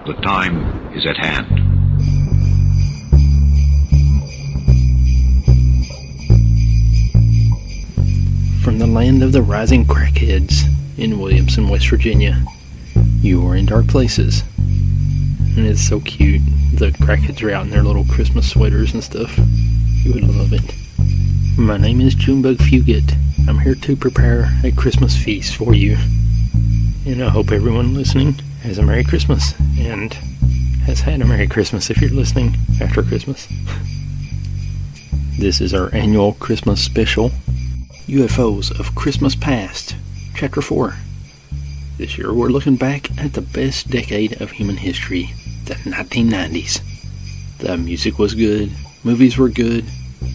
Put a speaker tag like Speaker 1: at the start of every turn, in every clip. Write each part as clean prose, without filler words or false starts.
Speaker 1: The time is at hand.
Speaker 2: From the land of the rising crackheads in Williamson, West Virginia, you are in dark places. And it's so cute. The crackheads are out in their little Christmas sweaters and stuff. You would love it. My name is Junebug Fugit. I'm here to prepare a Christmas feast for you. And I hope everyone listening has a Merry Christmas and has had a Merry Christmas if you're listening after Christmas. This is our annual Christmas special, UFOs of Christmas Past, Chapter 4. This year we're looking back at the best decade of human history, the 1990s. The music was good, movies were good,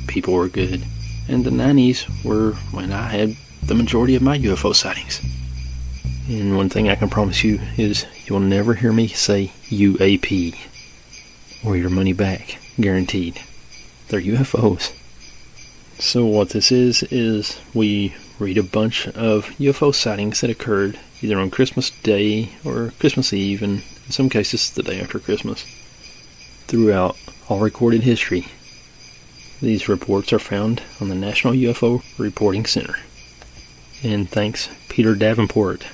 Speaker 2: people were good, and the 90s were when I had the majority of my UFO sightings. And one thing I can promise you is you'll never hear me say UAP or your money back, guaranteed. They're UFOs. So what this is we read a bunch of UFO sightings that occurred either on Christmas Day or Christmas Eve, and in some cases the day after Christmas, throughout all recorded history. These reports are found on the National UFO Reporting Center. And thanks, Peter Davenport.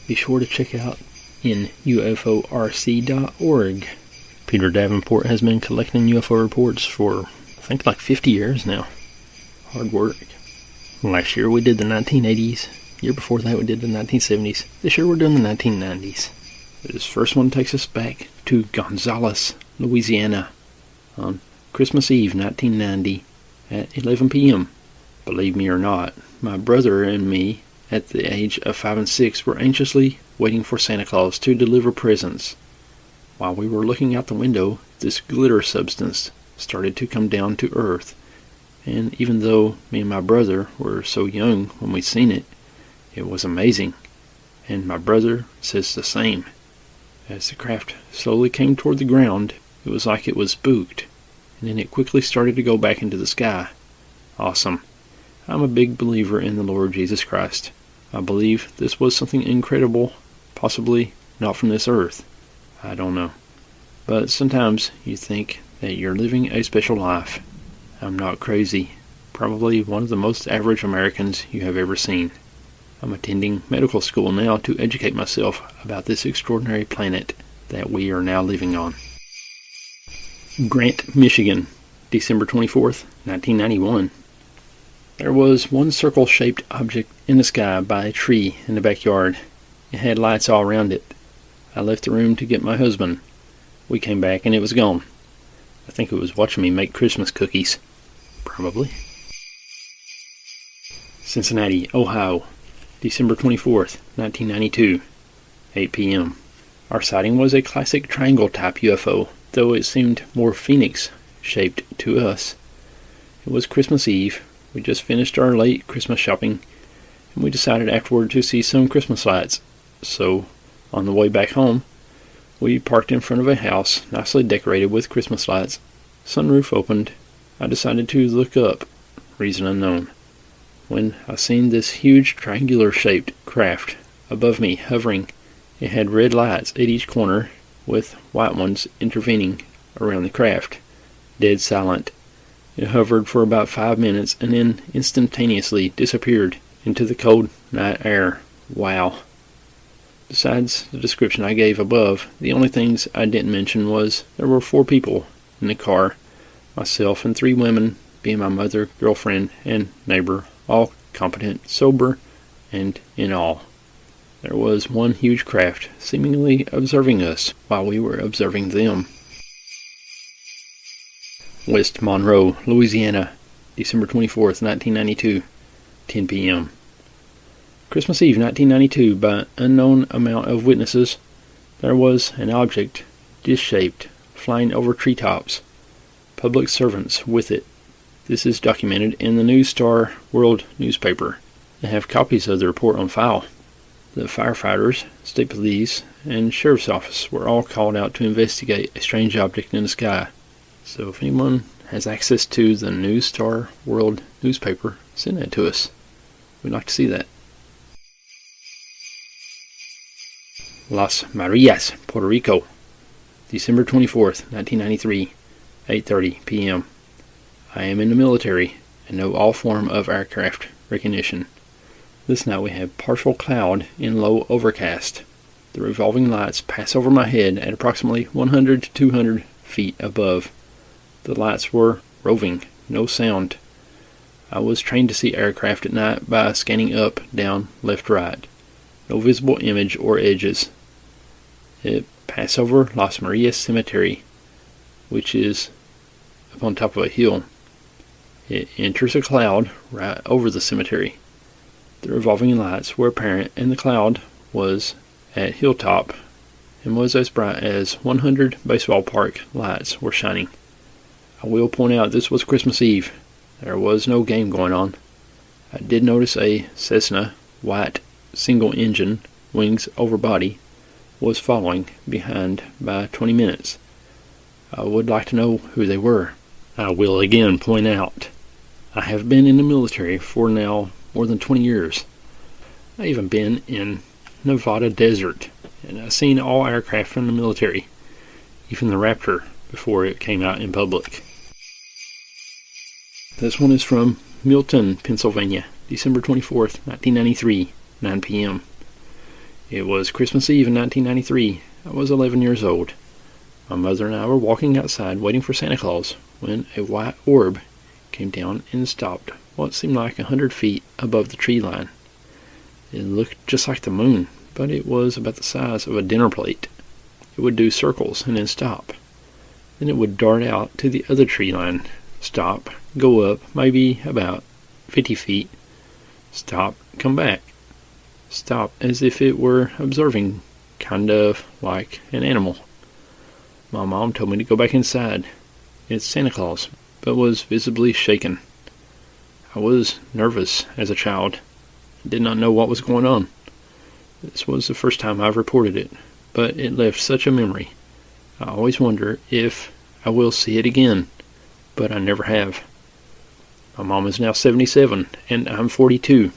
Speaker 2: Be sure to check out in uforc.org. Peter Davenport has been collecting UFO reports for, I think, like 50 years now. Hard work. Last year we did the 1980s. Year before that we did the 1970s. This year we're doing the 1990s. This first one takes us back to Gonzales, Louisiana, on Christmas Eve 1990 at 11 p.m. Believe me or not, my brother and me, at the age of 5 and 6, were anxiously waiting for Santa Claus to deliver presents. While we were looking out the window, this glitter substance started to come down to earth, and even though me and my brother were so young when we seen it, it was amazing, and my brother says the same. As the craft slowly came toward the ground, it was like it was spooked, and then it quickly started to go back into the sky. Awesome. I'm a big believer in the Lord Jesus Christ. I believe this was something incredible, possibly not from this earth. I don't know. But sometimes you think that you're living a special life. I'm not crazy. Probably one of the most average Americans you have ever seen. I'm attending medical school now to educate myself about this extraordinary planet that we are now living on. Grant, Michigan, December 24th, 1991. There was one circle-shaped object in the sky by a tree in the backyard. It had lights all around it. I left the room to get my husband. We came back and it was gone. I think it was watching me make Christmas cookies. Probably. Cincinnati, Ohio, December 24th, 1992, 8 p.m. Our sighting was a classic triangle-type UFO, though it seemed more phoenix-shaped to us. It was Christmas Eve. We just finished our late Christmas shopping, and we decided afterward to see some Christmas lights. So, on the way back home, we parked in front of a house nicely decorated with Christmas lights. Sunroof opened. I decided to look up, reason unknown, when I seen this huge triangular-shaped craft above me hovering. It had red lights at each corner, with white ones intervening around the craft. Dead silent. It hovered for about 5 minutes and then instantaneously disappeared into the cold night air. Wow. Besides the description I gave above, the only things I didn't mention was there were 4 people in the car, myself and 3 women, being my mother, girlfriend, and neighbor, all competent, sober, and in awe. There was one huge craft seemingly observing us while we were observing them. West Monroe, Louisiana, December 24th, 1992, 10 p.m. Christmas Eve 1992, by unknown amount of witnesses, there was an object, dish-shaped, flying over treetops. Public servants with it. This is documented in the News Star World newspaper. They have copies of the report on file. The firefighters, state police, and sheriff's office were all called out to investigate a strange object in the sky. So if anyone has access to the News Star World newspaper, send that to us. We'd like to see that. Las Marias, Puerto Rico, December 24th, 1993, 8:30 p.m. I am in the military and know all form of aircraft recognition. This night we have partial cloud in low overcast. The revolving lights pass over my head at approximately 100 to 200 feet above. The lights were roving, no sound. I was trained to see aircraft at night by scanning up, down, left, right. No visible image or edges. It passed over Las Marias Cemetery, which is up on top of a hill. It enters a cloud right over the cemetery. The revolving lights were apparent, and the cloud was at hilltop and was as bright as 100 baseball park lights were shining. I will point out this was Christmas Eve. There was no game going on. I did notice a Cessna, white, single engine, wings over body, was following behind by 20 minutes. I would like to know who they were. I will again point out, I have been in the military for now more than 20 years. I've even been in Nevada desert, and I've seen all aircraft from the military, even the Raptor, before it came out in public. This one is from Milton, Pennsylvania, December 24th, 1993, 9 p.m. It was Christmas Eve in 1993. I was 11 years old. My mother and I were walking outside waiting for Santa Claus when a white orb came down and stopped what seemed like 100 feet above the tree line. It looked just like the moon, but it was about the size of a dinner plate. It would do circles and then stop. Then it would dart out to the other tree line, stop, go up maybe about 50 feet, stop, come back, stop, as if it were observing, kind of like an animal. My mom told me to go back inside. It's Santa Claus, but was visibly shaken. I was nervous as a child. I did not know what was going on. This was the first time I've reported it, but it left such a memory. I always wonder if I will see it again, but I never have. My mom is now 77, and I'm 42.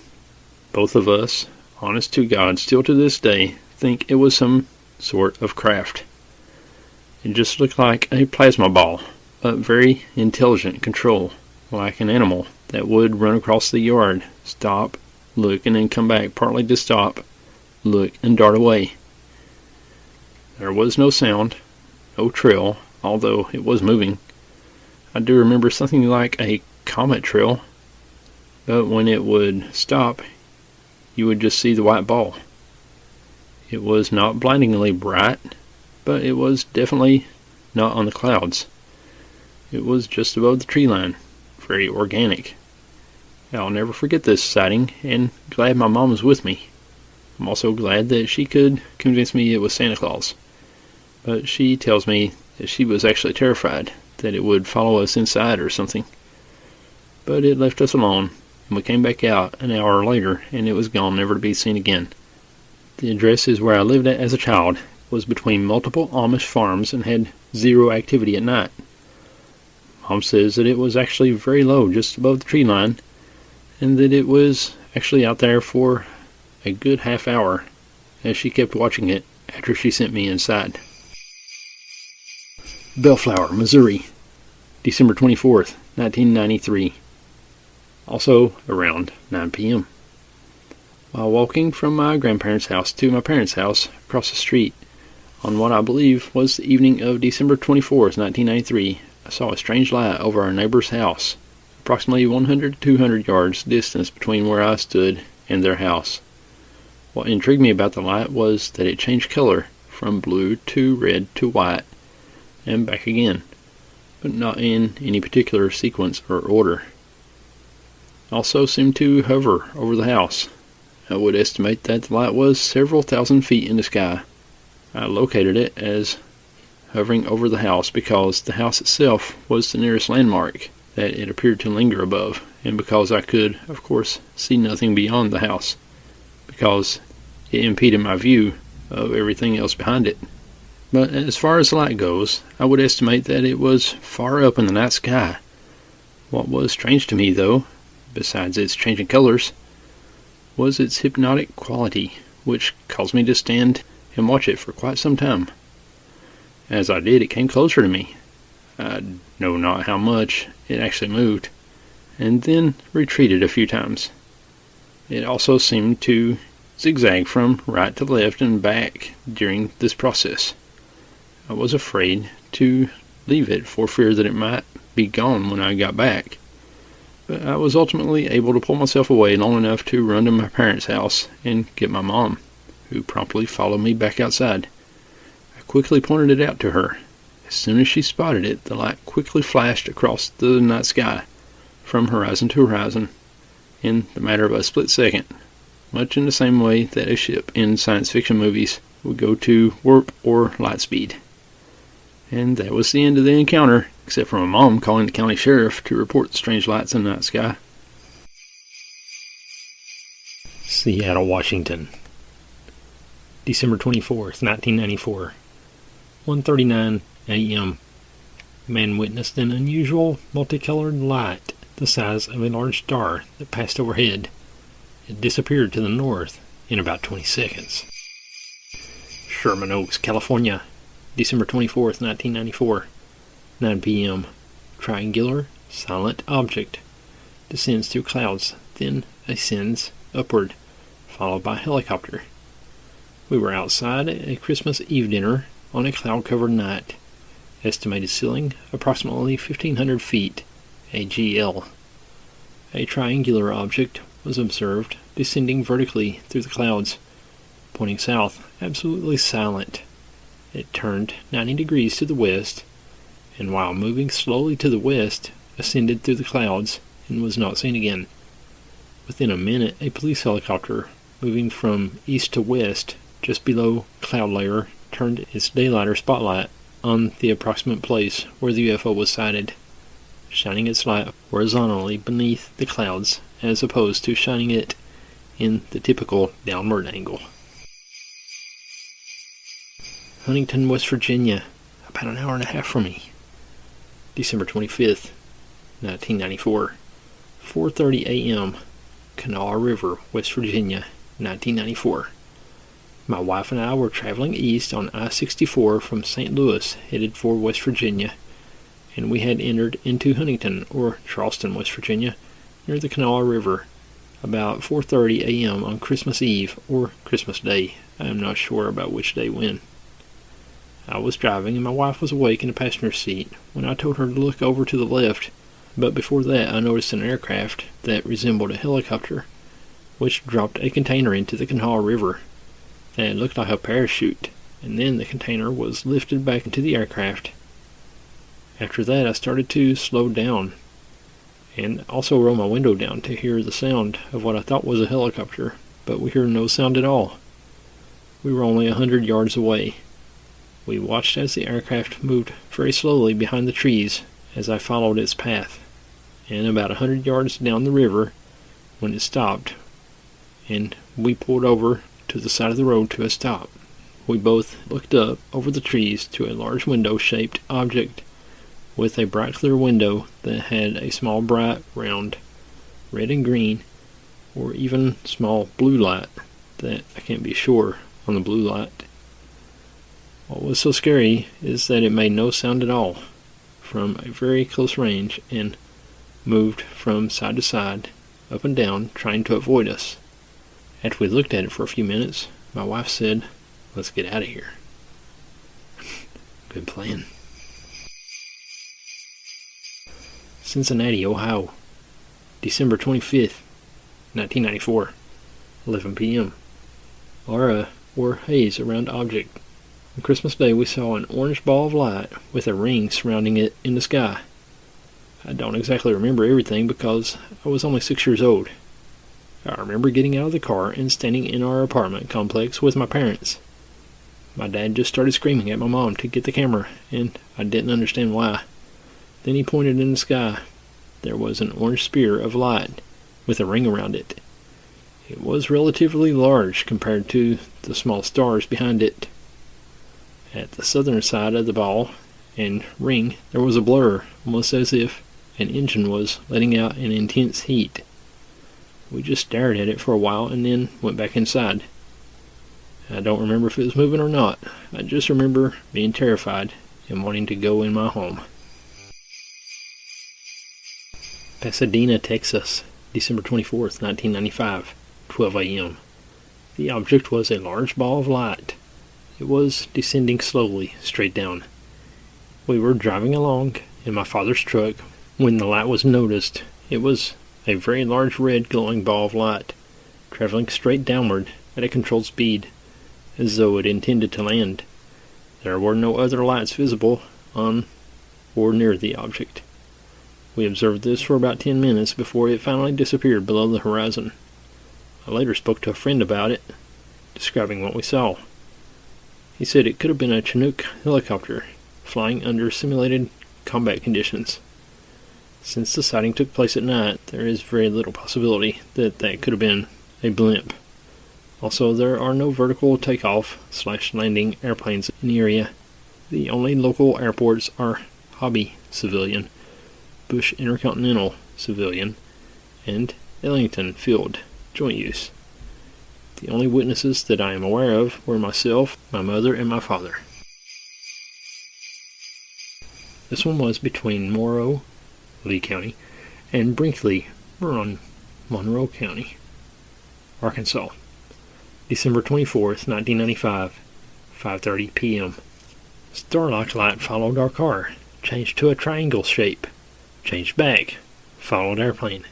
Speaker 2: Both of us, honest to God, still to this day, think it was some sort of craft. It just looked like a plasma ball, but very intelligent control, like an animal that would run across the yard, stop, look, and then come back, partly to stop, look, and dart away. There was no sound, no trail, although it was moving. I do remember something like a comet trail, but when it would stop, you would just see the white ball. It was not blindingly bright, but it was definitely not on the clouds. It was just above the tree line, very organic. I'll never forget this sighting, and glad my mom was with me. I'm also glad that she could convince me it was Santa Claus, but she tells me that she was actually terrified that it would follow us inside or something. But it left us alone, and we came back out an hour later, and it was gone, never to be seen again. The address is where I lived at as a child. It was between multiple Amish farms and had zero activity at night. Mom says that it was actually very low, just above the tree line, and that it was actually out there for a good half hour as she kept watching it after she sent me inside. Bellflower, Missouri, December 24th, 1993. Also around 9 p.m. While walking from my grandparents' house to my parents' house across the street on what I believe was the evening of December 24th, 1993, I saw a strange light over our neighbor's house, approximately 100 to 200 yards distance between where I stood and their house. What intrigued me about the light was that it changed color from blue to red to white and back again, but not in any particular sequence or order. Also seemed to hover over the house. I would estimate that the light was several thousand feet in the sky. I located it as hovering over the house because the house itself was the nearest landmark that it appeared to linger above, and because I could, of course, see nothing beyond the house, because it impeded my view of everything else behind it. But as far as the light goes, I would estimate that it was far up in the night sky. What was strange to me, though, besides its changing colors, was its hypnotic quality, which caused me to stand and watch it for quite some time. As I did, it came closer to me. I know not how much it actually moved, and then retreated a few times. It also seemed to zigzag from right to left and back during this process. I was afraid to leave it for fear that it might be gone when I got back, but I was ultimately able to pull myself away long enough to run to my parents' house and get my mom, who promptly followed me back outside. I quickly pointed it out to her. As soon as she spotted it, the light quickly flashed across the night sky from horizon to horizon in the matter of a split second, much in the same way that a ship in science fiction movies would go to warp or light speed. And that was the end of the encounter, except for my mom calling the county sheriff to report the strange lights in the night sky.
Speaker 3: Seattle, Washington, December 24th, 1994, 1:39 a.m. Man witnessed an unusual multicolored light the size of a large star that passed overhead. It disappeared to the north in about 20 seconds. Sherman Oaks, California, December 24th, 1994, 9 p.m. Triangular, silent object descends through clouds, then ascends upward, followed by a helicopter. We were outside at a Christmas Eve dinner on a cloud-covered night. Estimated ceiling approximately 1,500 feet, AGL. A triangular object was observed descending vertically through the clouds, pointing south, absolutely silent. It turned 90 degrees to the west, and while moving slowly to the west, ascended through the clouds and was not seen again. Within a minute, a police helicopter, moving from east to west, just below cloud layer, turned its daylighter spotlight on the approximate place where the UFO was sighted, shining its light horizontally beneath the clouds as opposed to shining it in the typical downward angle. Huntington, West Virginia, about an hour and a half from me. December 25th, 1994, 4:30 a.m., Kanawha River, West Virginia, 1994. My wife and I were traveling east on I-64 from St. Louis, headed for West Virginia, and we had entered into Huntington, or Charleston, West Virginia, near the Kanawha River, about 4:30 a.m. on Christmas Eve, or Christmas Day. I am not sure about which day when. I was driving, and my wife was awake in the passenger seat when I told her to look over to the left, but before that I noticed an aircraft that resembled a helicopter, which dropped a container into the Kanawha River. It looked like a parachute, and then the container was lifted back into the aircraft. After that, I started to slow down, and also roll my window down to hear the sound of what I thought was a helicopter, but we heard no sound at all. We were only 100 yards away. We watched as the aircraft moved very slowly behind the trees as I followed its path, and about 100 yards down the river when it stopped, and we pulled over to the side of the road to a stop. We both looked up over the trees to a large window-shaped object with a bright clear window that had a small bright round red and green or even small blue light that I can't be sure on the blue light. What was so scary is that it made no sound at all from a very close range and moved from side to side, up and down, trying to avoid us. After we looked at it for a few minutes, my wife said, "Let's get out of here." Good plan. Cincinnati, Ohio, December 25th, 1994, 11 p.m. Aura, or haze around object. On Christmas Day, we saw an orange ball of light with a ring surrounding it in the sky. I don't exactly remember everything because I was only 6 years old. I remember getting out of the car and standing in our apartment complex with my parents. My dad just started screaming at my mom to get the camera, and I didn't understand why. Then he pointed in the sky. There was an orange spear of light with a ring around it. It was relatively large compared to the small stars behind it. At the southern side of the ball and ring, there was a blur, almost as if an engine was letting out an intense heat. We just stared at it for a while and then went back inside. I don't remember if it was moving or not. I just remember being terrified and wanting to go in my home. Pasadena, Texas, December 24th, 1995, 12 a.m. The object was a large ball of light. It was descending slowly, straight down. We were driving along in my father's truck when the light was noticed. It was a very large red glowing ball of light, traveling straight downward at a controlled speed, as though it intended to land. There were no other lights visible on or near the object. We observed this for about 10 minutes before it finally disappeared below the horizon. I later spoke to a friend about it, describing what we saw. He said it could have been a Chinook helicopter flying under simulated combat conditions. Since the sighting took place at night, there is very little possibility that that could have been a blimp. Also, there are no vertical takeoff/landing airplanes in the area. The only local airports are Hobby Civilian, Bush Intercontinental Civilian, and Ellington Field, joint use. The only witnesses that I am aware of were myself, my mother, and my father. This one was between Morrow, Lee County, and Brinkley, Monroe County, Arkansas. December 24th, 1995, 5:30 p.m. Starlight light followed our car, changed to a triangle shape, changed back, followed airplane.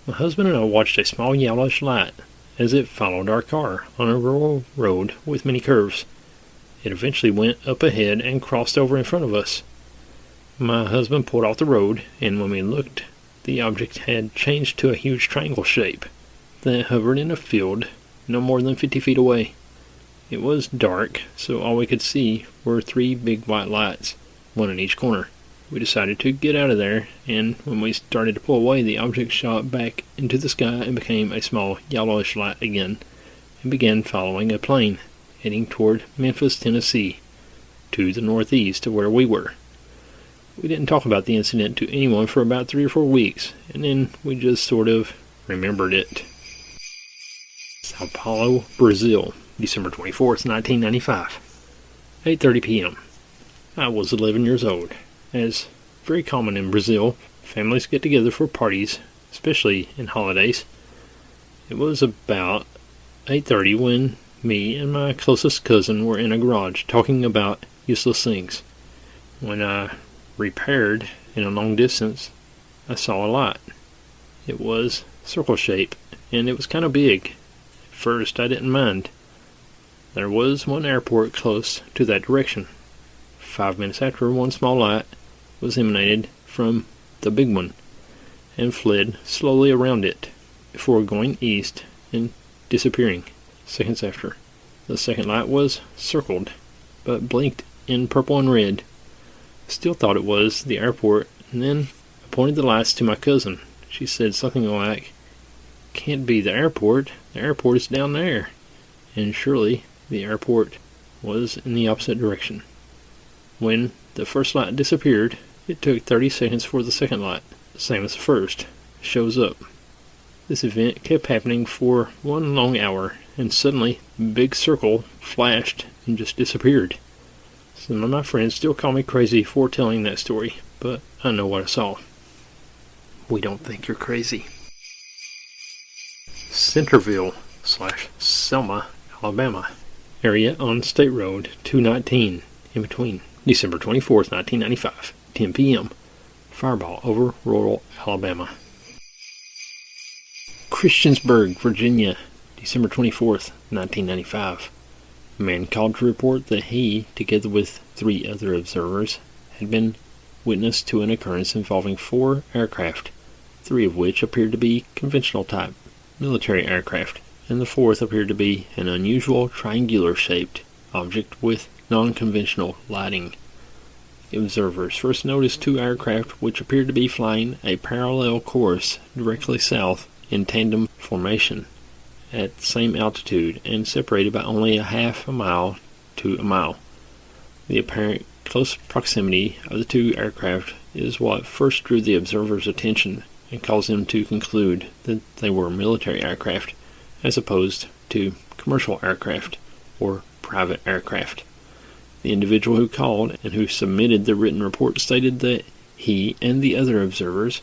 Speaker 3: My husband and I watched a small yellowish light as it followed our car on a rural road with many curves. It eventually went up ahead and crossed over in front of us. My husband pulled off the road, and when we looked, the object had changed to a huge triangle shape that hovered in a field no more than 50 feet away. It was dark, so all we could see were 3 big white lights, one in each corner. We decided to get out of there, and when we started to pull away, the object shot back into the sky and became a small yellowish light again, and began following a plane, heading toward Memphis, Tennessee, to the northeast of where we were. We didn't talk about the incident to anyone for about 3 or 4 weeks, and then we just sort of remembered it. Sao Paulo, Brazil, December 24th, 1995, 8:30 p.m. I was 11 years old. As very common in Brazil, families get together for parties, especially in holidays. It was about 8:30 when me and my closest cousin were in a garage talking about useless things. When I repaired in a long distance, I saw a light. It was circle shape, and it was kind of big. At first, I didn't mind. There was one airport close to that direction. 5 minutes after, one small light was emanated from the big one and fled slowly around it before going east and disappearing seconds after. The second light was circled, but blinked in purple and red. I still thought it was the airport, and then I pointed the lights to my cousin. She said something like, "Can't be the airport is down there." And surely the airport was in the opposite direction. When the first light disappeared, it took 30 seconds for the second light, the same as the first, shows up. This event kept happening for 1 long hour, and suddenly the big circle flashed and just disappeared. Some of my friends still call me crazy for telling that story, but I know what I saw. We don't think you're crazy. Centerville/Selma, Alabama, area on State Road 219, in between. December 24th, 1995, 10 p.m. Fireball over rural Alabama. Christiansburg, Virginia, December 24th, 1995. A man called to report that he, together with 3 other observers, had been witness to an occurrence involving 4 aircraft, 3 of which appeared to be conventional type military aircraft, and the 4th appeared to be an unusual triangular-shaped object with non-conventional lighting. The observers first noticed 2 aircraft which appeared to be flying a parallel course directly south in tandem formation at the same altitude and separated by only a half a mile to a mile. The apparent close proximity of the 2 aircraft is what first drew the observers' attention and caused them to conclude that they were military aircraft as opposed to commercial aircraft. or private aircraft. The individual who called and who submitted the written report stated that he and the other observers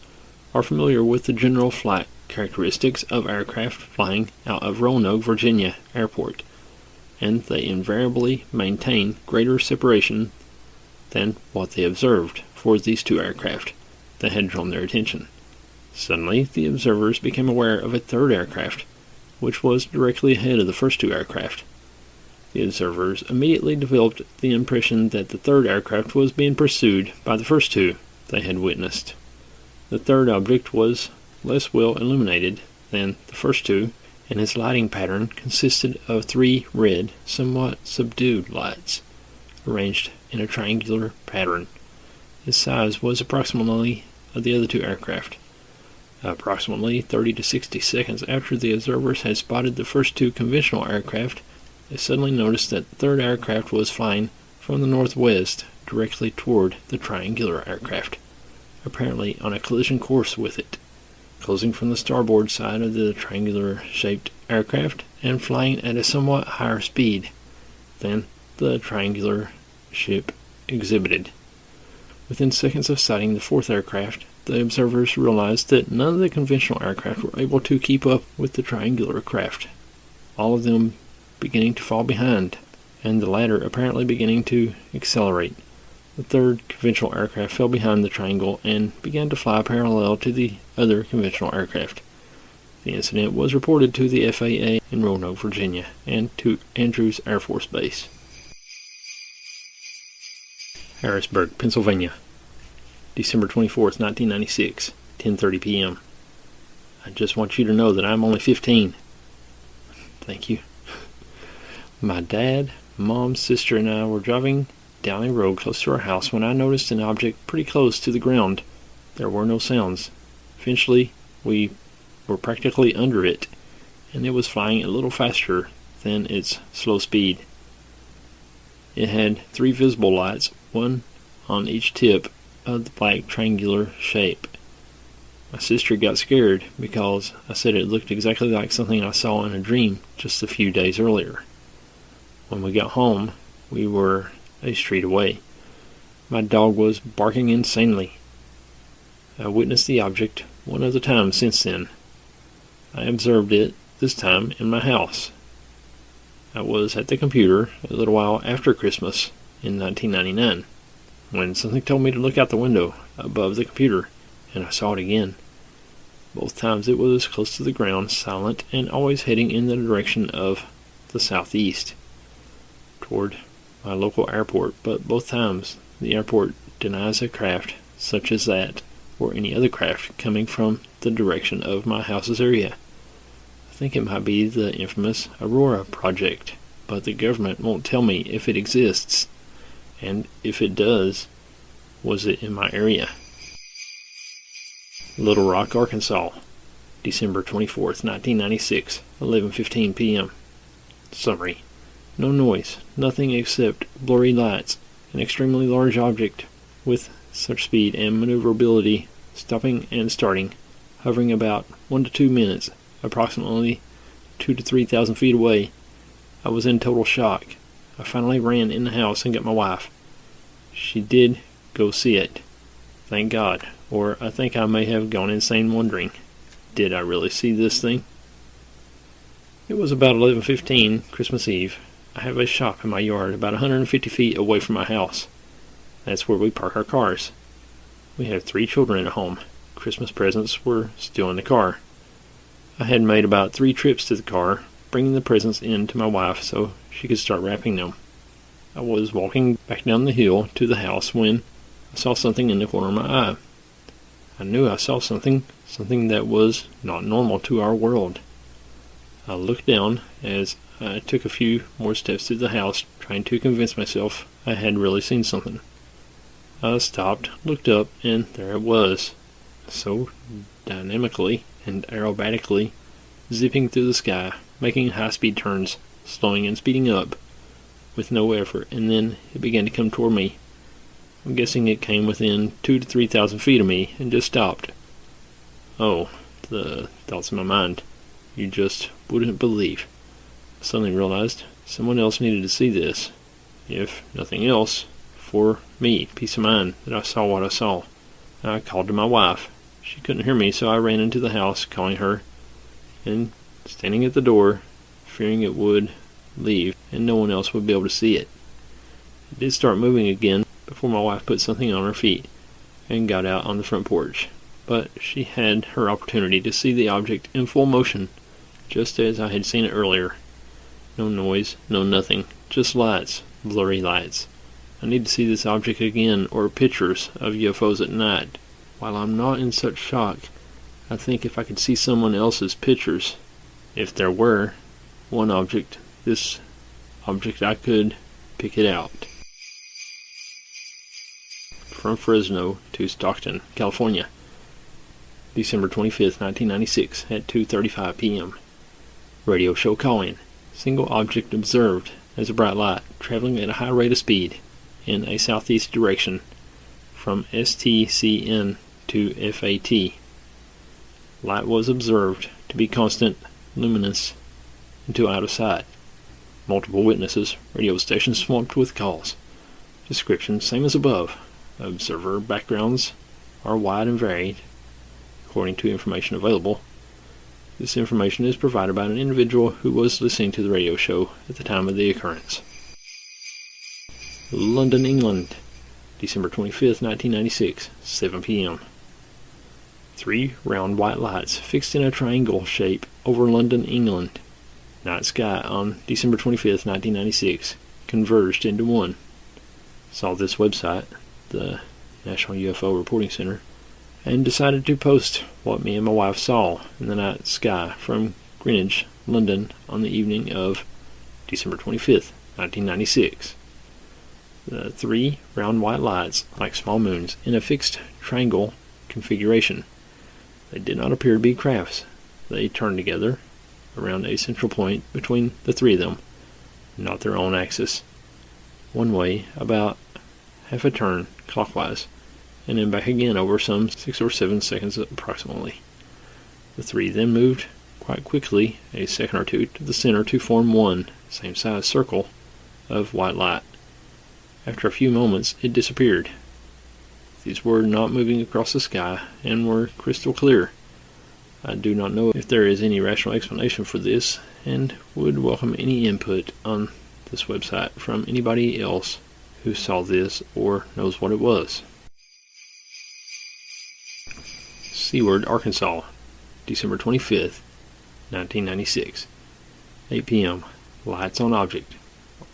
Speaker 3: are familiar with the general flight characteristics of aircraft flying out of Roanoke, Virginia airport, and they invariably maintain greater separation than what they observed for these two aircraft that had drawn their attention. Suddenly, the observers became aware of a third aircraft, which was directly ahead of the first two aircraft. The observers immediately developed the impression that the third aircraft was being pursued by the first two they had witnessed. The third object was less well illuminated than the first two, and its lighting pattern consisted of 3 red, somewhat subdued lights, arranged in a triangular pattern. Its size was approximately of the other two aircraft. Approximately 30 to 60 seconds after the observers had spotted the first two conventional aircraft, they suddenly noticed that the third aircraft was flying from the northwest directly toward the triangular aircraft, apparently on a collision course with it, closing from the starboard side of the triangular-shaped aircraft and flying at a somewhat higher speed than the triangular ship exhibited. Within seconds of sighting the fourth aircraft, the observers realized that none of the conventional aircraft were able to keep up with the triangular craft, all of them beginning to fall behind, and the latter apparently beginning to accelerate. The third conventional aircraft fell behind the triangle and began to fly parallel to the other conventional aircraft. The incident was reported to the FAA in Roanoke, Virginia, and to Andrews Air Force Base. Harrisburg, Pennsylvania, December 24th, 1996, 10:30 p.m. I just want you to know that I'm only 15. Thank you. My dad, mom, sister, and I were driving down a road close to our house when I noticed an object pretty close to the ground. There were no sounds. Eventually, we were practically under it, and it was flying a little faster than its slow speed. It had 3 visible lights, one on each tip of the black triangular shape. My sister got scared because I said it looked exactly like something I saw in a dream just a few days earlier. When we got home, we were a street away. My dog was barking insanely. I witnessed the object one other time since then. I observed it, this time in my house. I was at the computer a little while after Christmas in 1999, when something told me to look out the window above the computer, and I saw it again. Both times it was close to the ground, silent, and always heading in the direction of the southeast, toward my local airport, but both times the airport denies a craft such as that or any other craft coming from the direction of my house's area. I think it might be the infamous Aurora project, but the government won't tell me if it exists, and if it does, was it in my area? Little Rock, Arkansas, December 24th, 1996, 11:15 p.m. Summary. No noise, nothing except blurry lights, an extremely large object with such speed and maneuverability, stopping and starting, hovering about 1 to 2 minutes, approximately 2,000 to 3,000 feet away. I was in total shock. I finally ran in the house and got my wife. She did go see it. Thank God. Or I think I may have gone insane wondering, did I really see this thing? It was about 11:15, Christmas Eve. I have a shop in my yard about 150 feet away from my house. That's where we park our cars. We have 3 children at home. Christmas presents were still in the car. I had made about 3 trips to the car, bringing the presents in to my wife so she could start wrapping them. I was walking back down the hill to the house when I saw something in the corner of my eye. I knew I saw something that was not normal to our world. I looked down as I took a few more steps to the house, trying to convince myself I had really seen something. I stopped, looked up, and there it was, so dynamically and aerobatically, zipping through the sky, making high-speed turns, slowing and speeding up, with no effort, and then it began to come toward me. I'm guessing it came within 2,000 to 3,000 feet of me, and just stopped. Oh, the thoughts in my mind. You just wouldn't believe. I suddenly realized Someone else needed to see this, if nothing else, for me, peace of mind that I saw what I saw. I called to my wife. She couldn't hear me, so I ran into the house, calling her, and standing at the door, fearing it would leave and no one else would be able to see it. It did start moving again before my wife put something on her feet and got out on the front porch, but she had her opportunity to see the object in full motion, just as I had seen it earlier. No noise, no nothing, just lights, blurry lights. I need to see this object again, or pictures of UFOs at night. While I'm not in such shock, I think if I could see someone else's pictures, if there were one object, this object, I could pick it out. From Fresno to Stockton, California, December 25th, 1996 at 2:35 p.m. Radio show calling. Single object observed as a bright light traveling at a high rate of speed in a southeast direction from STCN to FAT. Light was observed to be constant, luminous, until out of sight. Multiple witnesses, radio stations swamped with calls. Description same as above. Observer backgrounds are wide and varied, according to information available. This information is provided by an individual who was listening to the radio show at the time of the occurrence. London, England, December 25th, 1996, 7 p.m. 3 round white lights fixed in a triangle shape over London, England. Night sky on December 25th, 1996, converged into one. Saw this website, the National UFO Reporting Center, and decided to post what me and my wife saw in the night sky from Greenwich, London, on the evening of December 25th, 1996. The 3 round white lights, like small moons, in a fixed triangle configuration. They did not appear to be crafts. They turned together around a central point between the 3 of them, not their own axis. One way, about half a turn clockwise, and then back again over some 6 or 7 seconds approximately. The 3 then moved quite quickly a second or two to the center to form one same size circle of white light. After a few moments it disappeared. These were not moving across the sky and were crystal clear. I do not know if there is any rational explanation for this, and would welcome any input on this website from anybody else who saw this or knows what it was. Seward, Arkansas, December 25th, 1996, 8 p.m. Lights on object,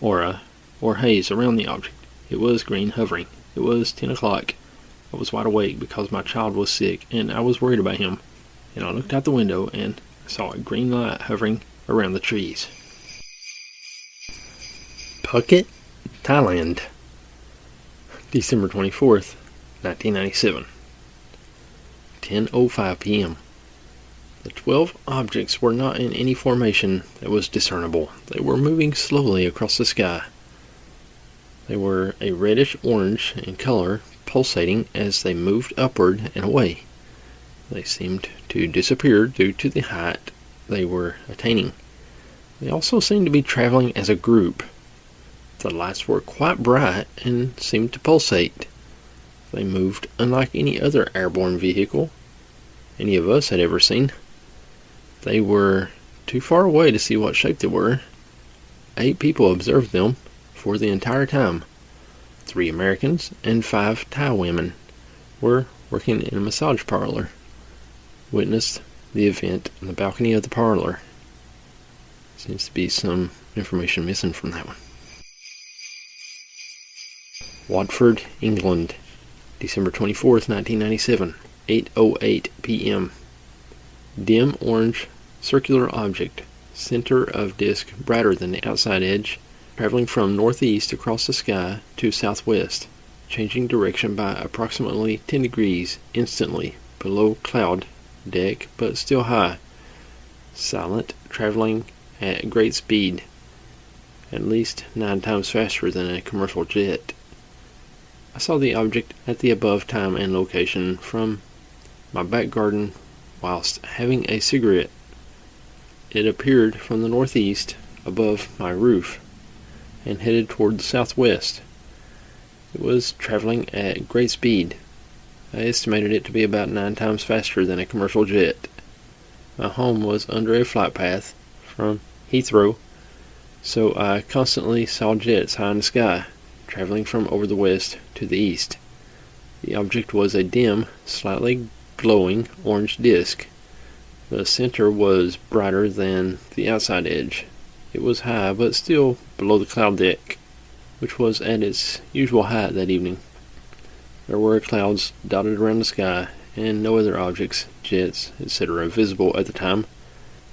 Speaker 3: aura, or haze around the object. It was green hovering. It was 10 o'clock. I was wide awake because my child was sick and I was worried about him. And I looked out the window and saw a green light hovering around the trees. Phuket, Thailand, December 24th, 1997, 10:05 p.m. The 12 objects were not in any formation that was discernible. They were moving slowly across the sky. They were a reddish-orange in color, pulsating as they moved upward and away. They seemed to disappear due to the height they were attaining. They also seemed to be traveling as a group. The lights were quite bright and seemed to pulsate. They moved unlike any other airborne vehicle any of us had ever seen. They were too far away to see what shape they were. 8 people observed them for the entire time. 3 Americans and 5 Thai women were working in a massage parlor. Witnessed the event on the balcony of the parlor. Seems to be some information missing from that one. Watford, England, December 24th, 1997, 8:08 p.m. Dim orange circular object, center of disk brighter than the outside edge, traveling from northeast across the sky to southwest, changing direction by approximately 10 degrees instantly below cloud deck, but still high. Silent, traveling at great speed, at least 9 times faster than a commercial jet. I saw the object at the above time and location from my back garden whilst having a cigarette. It appeared from the northeast, above my roof and headed toward the southwest. It was traveling at great speed. I estimated it to be about 9 times faster than a commercial jet. My home was under a flight path from Heathrow, so I constantly saw jets high in the sky, traveling from over the west to the east. The object was a dim, slightly glowing orange disk. The center was brighter than the outside edge. It was high, but still below the cloud deck, which was at its usual height that evening. There were clouds dotted around the sky, and no other objects, jets, etc., visible at the time.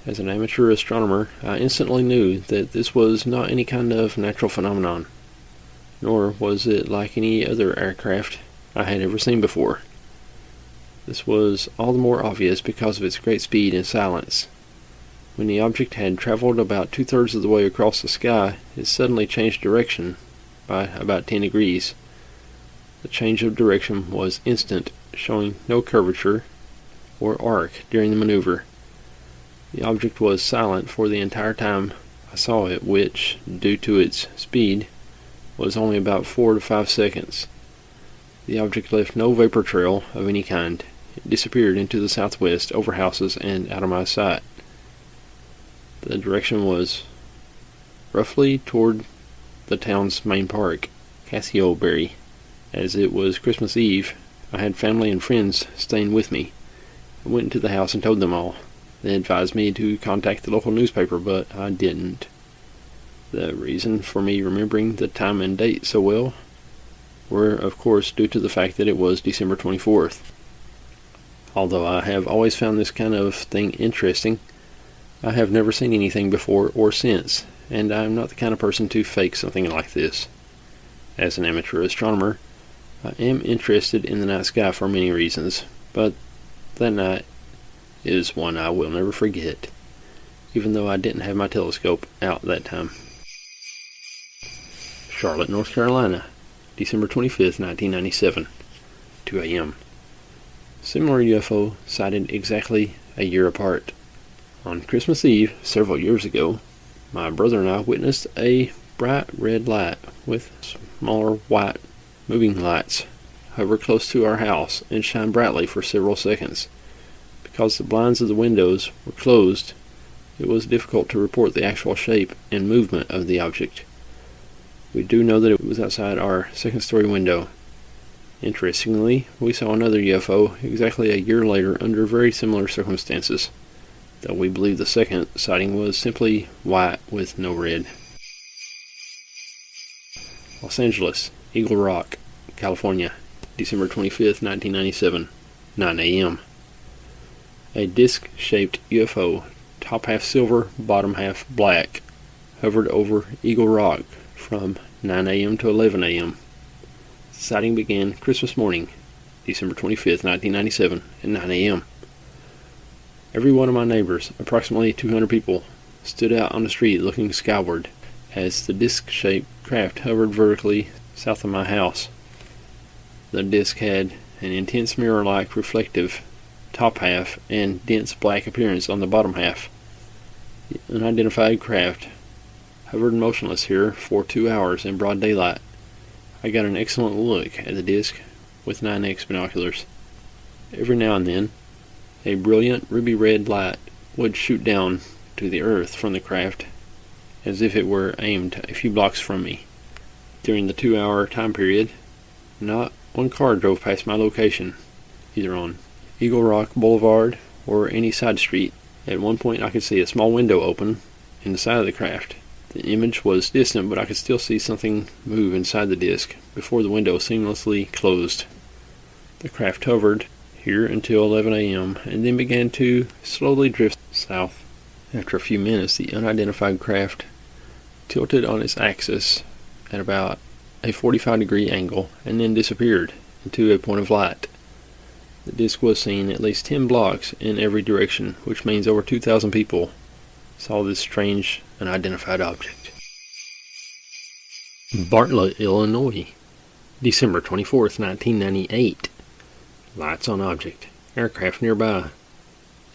Speaker 3: As an amateur astronomer, I instantly knew that this was not any kind of natural phenomenon, nor was it like any other aircraft I had ever seen before. This was all the more obvious because of its great speed and silence. When the object had traveled about 2/3 of the way across the sky, it suddenly changed direction by about 10 degrees. The change of direction was instant, showing no curvature or arc during the maneuver. The object was silent for the entire time I saw it, which, due to its speed, was only about 4 to 5 seconds. The object left no vapor trail of any kind. It disappeared into the southwest, over houses, and out of my sight. The direction was roughly toward the town's main park, Cassioberry. As it was Christmas Eve, I had family and friends staying with me. I went into the house and told them all. They advised me to contact the local newspaper, but I didn't. The reason for me remembering the time and date so well were, of course, due to the fact that it was December 24th. Although I have always found this kind of thing interesting, I have never seen anything before or since, and I am not the kind of person to fake something like this. As an amateur astronomer, I am interested in the night sky for many reasons, but that night is one I will never forget, even though I didn't have my telescope out that time. Charlotte, North Carolina, December 25th, 1997, 2 a.m. Similar UFO sighted exactly a year apart. On Christmas Eve, several years ago, my brother and I witnessed a bright red light with smaller white moving lights hover close to our house and shine brightly for several seconds. Because the blinds of the windows were closed, it was difficult to report the actual shape and movement of the object. We do know that it was outside our second-story window. Interestingly, we saw another UFO exactly a year later under very similar circumstances, though we believe the second sighting was simply white with no red. Los Angeles, Eagle Rock, California, December 25th, 1997, 9 a.m. A disc-shaped UFO, top half silver, bottom half black, hovered over Eagle Rock from 9 a.m. to 11 a.m. The sighting began Christmas morning, December 25th, 1997, at 9 a.m. Every one of my neighbors, approximately 200 people, stood out on the street looking skyward as the disc-shaped craft hovered vertically south of my house. The disc had an intense mirror-like reflective top half and dense black appearance on the bottom half. The unidentified craft hovered motionless here for 2 hours in broad daylight. I got an excellent look at the disc with 9X binoculars. Every now and then, a brilliant ruby-red light would shoot down to the earth from the craft as if it were aimed a few blocks from me. During the 2-hour time period, not one car drove past my location, either on Eagle Rock Boulevard or any side street. At one point I could see a small window open in the side of the craft. The image was distant, but I could still see something move inside the disc before the window seamlessly closed. The craft hovered here until 11 a.m. and then began to slowly drift south. After a few minutes, the unidentified craft tilted on its axis at about a 45-degree angle and then disappeared into a point of light. The disc was seen at least 10 blocks in every direction, which means over 2,000 people saw this strange unidentified object. Bartlett, Illinois, December 24th, 1998. Lights on object. Aircraft nearby.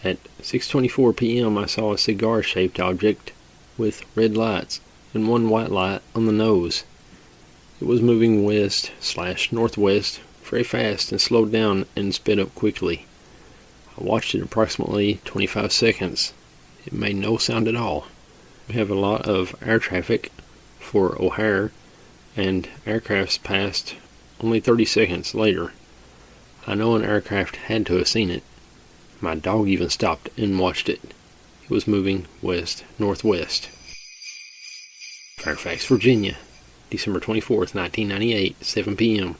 Speaker 3: At 6:24 p.m. I saw a cigar-shaped object with red lights and one white light on the nose. It was moving west/northwest very fast and slowed down and sped up quickly. I watched it approximately 25 seconds. It made no sound at all. We have a lot of air traffic for O'Hare, and aircrafts passed only 30 seconds later. I know an aircraft had to have seen it. My dog even stopped and watched it. It was moving west-northwest. Fairfax, Virginia, December 24th, 1998, 7 p.m.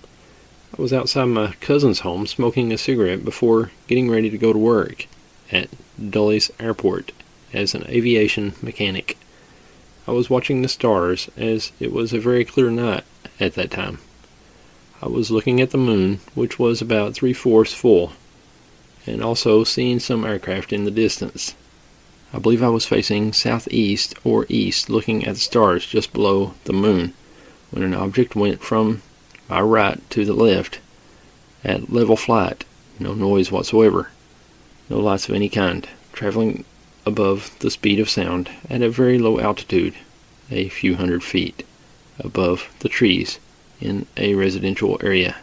Speaker 3: I was outside my cousin's home smoking a cigarette before getting ready to go to work at Dulles Airport as an aviation mechanic. I was watching the stars as it was a very clear night at that time. I was looking at the moon, which was about 3/4 full, and also seeing some aircraft in the distance. I believe I was facing southeast or east, looking at the stars just below the moon, when an object went from my right to the left at level flight, no noise whatsoever, no lights of any kind, traveling above the speed of sound at a very low altitude, a few hundred feet above the trees in a residential area.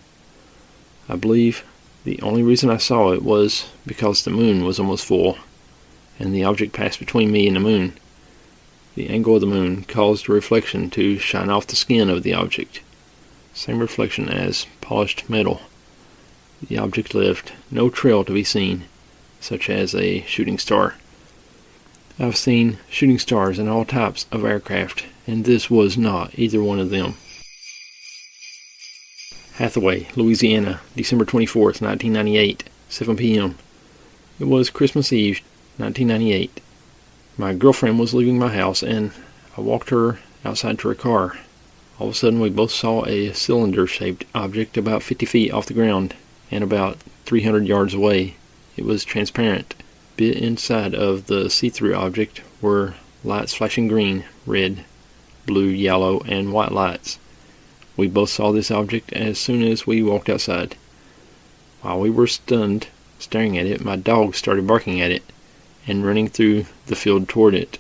Speaker 3: I believe the only reason I saw it was because the moon was almost full and the object passed between me and the moon. The angle of the moon caused a reflection to shine off the skin of the object, same reflection as polished metal. The object left no trail to be seen, such as a shooting star. I've seen shooting stars in all types of aircraft, and this was not either one of them. Hathaway, Louisiana, December 24th, 1998, 7 p.m. It was Christmas Eve, 1998. My girlfriend was leaving my house, and I walked her outside to her car. All of a sudden, we both saw a cylinder-shaped object about 50 feet off the ground and about 300 yards away. It was transparent. Bit inside of the see-through object were lights flashing green, red, blue, yellow, and white lights. We both saw this object as soon as we walked outside. While we were stunned, staring at it, my dog started barking at it and running through the field toward it.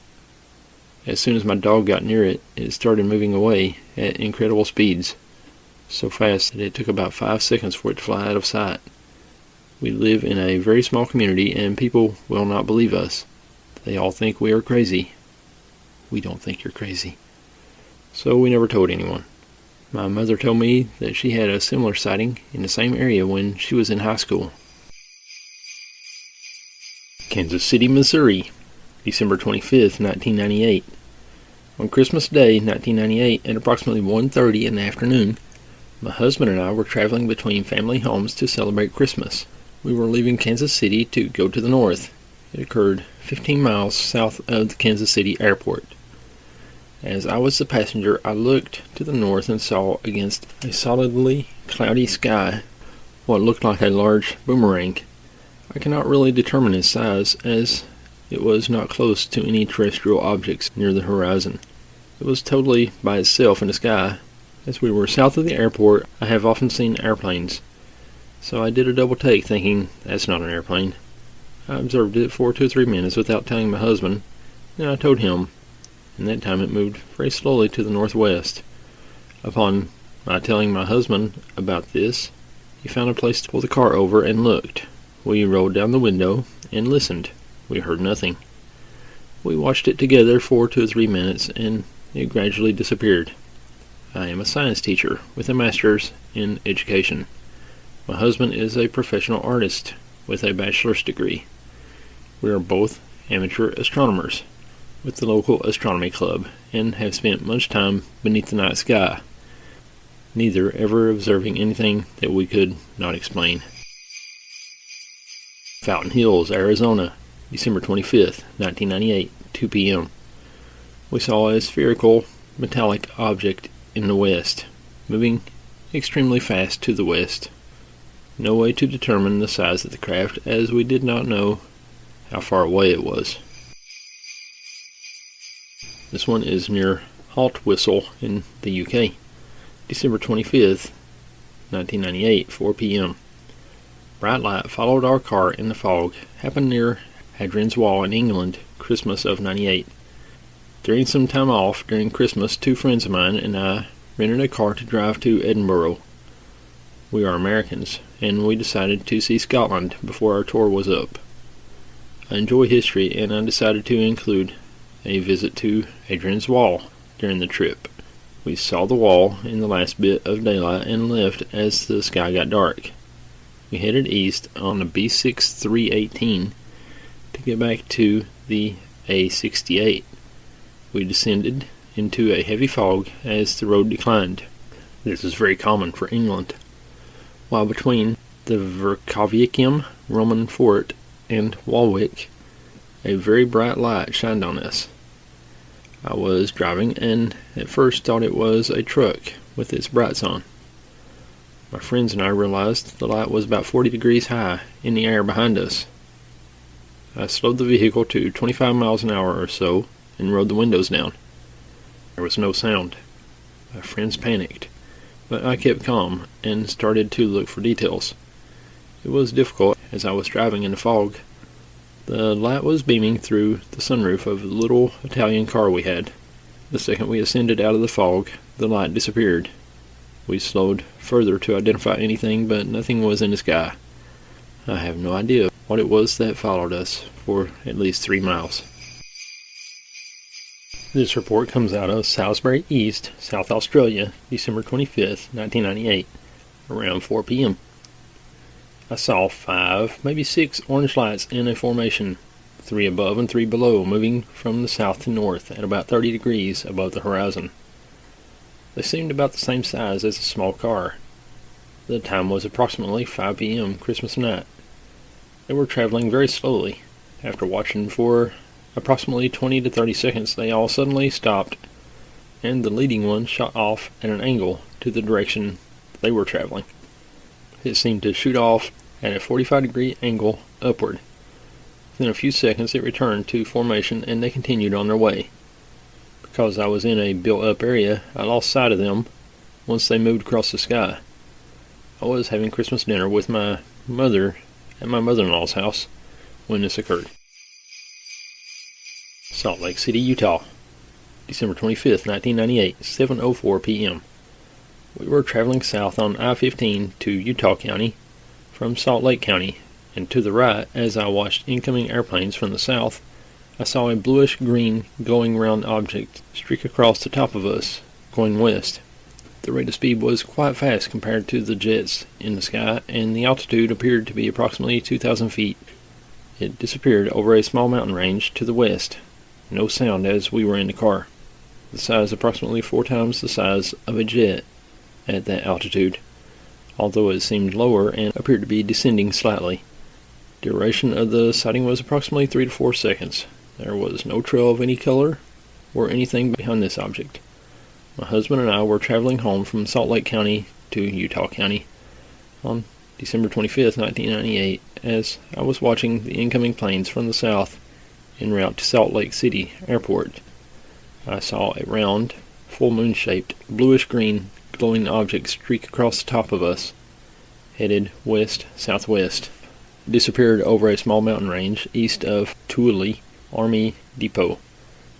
Speaker 3: As soon as my dog got near it, it started moving away at incredible speeds, so fast that it took about 5 seconds for it to fly out of sight. We live in a very small community, and people will not believe us. They all think we are crazy. We don't think you're crazy. So we never told anyone. My mother told me that she had a similar sighting in the same area when she was in high school. Kansas City, Missouri, December 25th, 1998. On Christmas Day, 1998, at approximately 1:30 in the afternoon, my husband and I were traveling between family homes to celebrate Christmas. We were leaving Kansas City to go to the north. It occurred 15 miles south of the Kansas City airport. As I was the passenger, I looked to the north and saw against a solidly cloudy sky what looked like a large boomerang. I cannot really determine its size, as it was not close to any terrestrial objects near the horizon. It was totally by itself in the sky. As we were south of the airport, I have often seen airplanes, so I did a double take, thinking, that's not an airplane. I observed it for 2 or 3 minutes without telling my husband, and I told him, and that time it moved very slowly to the northwest. Upon my telling my husband about this, he found a place to pull the car over and looked. We rolled down the window and listened. We heard nothing. We watched it together for 2 or 3 minutes, and it gradually disappeared. I am a science teacher with a master's in education. My husband is a professional artist with a bachelor's degree. We are both amateur astronomers with the local astronomy club and have spent much time beneath the night sky, neither ever observing anything that we could not explain. Fountain Hills, Arizona, December 25th, 1998, 2 p.m. We saw a spherical metallic object in the west, moving extremely fast to the west. No way to determine the size of the craft, as we did not know how far away it was. This one is near Haltwhistle in the UK. December 25th, 1998, 4 p.m. Bright light followed our car in the fog. Happened near Hadrian's Wall in England, Christmas of '98. During some time off during Christmas, 2 friends of mine and I rented a car to drive to Edinburgh. We are Americans, and we decided to see Scotland before our tour was up. I enjoy history, and I decided to include a visit to Hadrian's Wall during the trip. We saw the wall in the last bit of daylight and left as the sky got dark. We headed east on the B6 318 to get back to the A68. We descended into a heavy fog as the road declined. This is very common for England. While between the Verkhovicum Roman fort and Walwick, a very bright light shined on us. I was driving and at first thought it was a truck with its brights on. My friends and I realized the light was about 40 degrees high in the air behind us. I slowed the vehicle to 25 miles an hour or so and rolled the windows down. There was no sound. My friends panicked, but I kept calm and started to look for details. It was difficult as I was driving in the fog. The light was beaming through the sunroof of the little Italian car we had. The second we ascended out of the fog, the light disappeared. We slowed further to identify anything, but nothing was in the sky. I have no idea what it was that followed us for at least 3 miles. This report comes out of Salisbury East, South Australia, December 25th, 1998, around 4 p.m. I saw 5, maybe 6 orange lights in a formation, 3 above and 3 below, moving from the south to north at about 30 degrees above the horizon. They seemed about the same size as a small car. The time was approximately 5 p.m. Christmas night. They were traveling very slowly. After watching for approximately 20 to 30 seconds, they all suddenly stopped, and the leading one shot off at an angle to the direction they were traveling. It seemed to shoot off at a 45-degree angle upward. Within a few seconds it returned to formation and they continued on their way. Because I was in a built-up area, I lost sight of them once they moved across the sky. I was having Christmas dinner with my mother at my mother-in-law's house when this occurred. Salt Lake City, Utah, December 25th, 1998, 7:04 p.m. We were traveling south on I-15 to Utah County from Salt Lake County, and to the right, as I watched incoming airplanes from the south, I saw a bluish-green glowing round object streak across the top of us, going west. The rate of speed was quite fast compared to the jets in the sky, and the altitude appeared to be approximately 2,000 feet. It disappeared over a small mountain range to the west. No sound as we were in the car. The size approximately 4 times the size of a jet at that altitude, although it seemed lower and appeared to be descending slightly. Duration of the sighting was approximately 3 to 4 seconds. There was no trail of any color or anything behind this object. My husband and I were traveling home from Salt Lake County to Utah County on December 25th, 1998, as I was watching the incoming planes from the south en route to Salt Lake City Airport. I saw a round, full moon-shaped, bluish-green glowing object streak across the top of us, headed west-southwest. It disappeared over a small mountain range east of Tooele Army Depot.